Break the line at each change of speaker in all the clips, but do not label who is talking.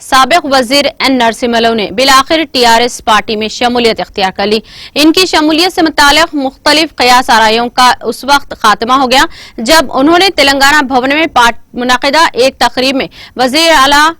साबिक वजीर एन नरसिम्हलू ने बिलाखिर TRS पार्टी में शमूलियत इख्तियार कर ली। इनकी शमूलियत से मुताल्लिक मुख्तलिफ क़यास आराइयों का उस वक्त खात्मा हो गया जब उन्होंने तेलंगाना भवन में मुनक़िदा एक तकरीब में वज़ीर आला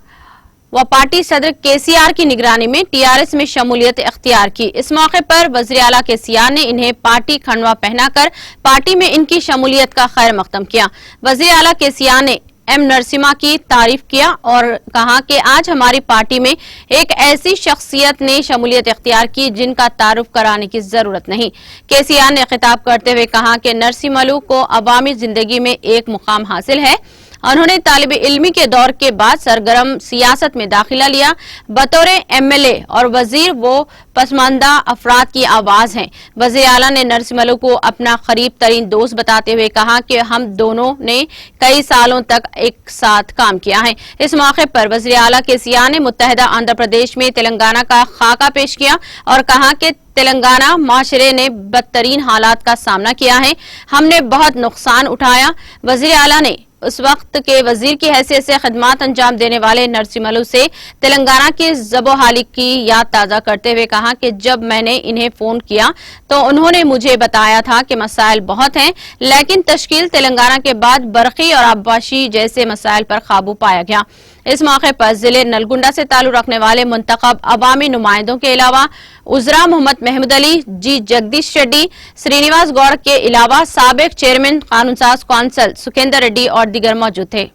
व पार्टी सदर KCR की निगरानी में TRS में शमूलियत इख्तियार की। इस मौके पर वज़ीर आला KCR ने इन्हें पार्टी खंडवा पहनाकर पार्टी में इनकी शमूलियत का खैर मकदम किया। वज़ीर आला KCR ने एम नरसिम्हा की तारीफ किया और कहा कि आज हमारी पार्टी में एक ऐसी शख्सियत ने शमूलियत इख्तियार की जिनका तारुफ कराने की जरूरत नहीं। KCR ने खिताब करते हुए कहा कि नरसिम्हलू को अवामी जिंदगी में एक मुकाम हासिल है। उन्होंने तालिब इल्मी के दौर के बाद सरगर्म सियासत में दाखिला लिया। बतौर MLA और वजीर वो पसमानदा अफराद की आवाज हैं। वज़ीर आला ने नरसिम्हलू को अपना करीब तरीन दोस्त बताते हुए कहा कि हम दोनों ने कई सालों तक एक साथ काम किया है। इस मौके पर वज़ीर आला KCR ने मुत्तहिदा आंध्र प्रदेश में तेलंगाना का खाका पेश किया और कहा कि तेलंगाना माशरे ने बदतरीन हालात का सामना किया है, हमने बहुत नुकसान उठाया। वज़ीर आला ने उस वक्त के वजीर की हैसियत से खिदमत अंजाम देने वाले नरसिम्हलू से तेलंगाना की ज़बोहाली की याद ताज़ा करते हुए कहा कि जब मैंने इन्हें फोन किया तो उन्होंने मुझे बताया था कि मसाइल बहुत हैं, लेकिन तश्कील तेलंगाना के बाद बरकी और आबपाशी जैसे मसाइल पर काबू पाया गया। इस मौके पर जिले नलगुंडा से ताल्लुक रखने वाले मुंतखब अवामी नुमाइंदों के अलावा उजरा मोहम्मद महमूद अली, जी जगदीश रेड्डी, श्रीनिवास गौड़ के अलावा साबिक चेयरमैन कानून साज कौंसिल सुखेंदर रेड्डी और दीगर मौजूद थे।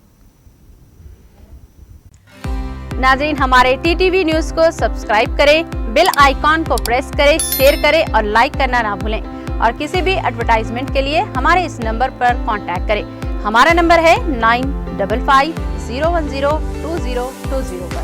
नाज़रीन, हमारे TTV न्यूज को सब्सक्राइब करें, बेल आइकॉन को प्रेस करें, शेयर करें और लाइक करना ना भूलें। और किसी भी एडवर्टाइजमेंट के लिए हमारे इस नंबर पर कांटेक्ट करें। हमारा नंबर है 9550102020 पर।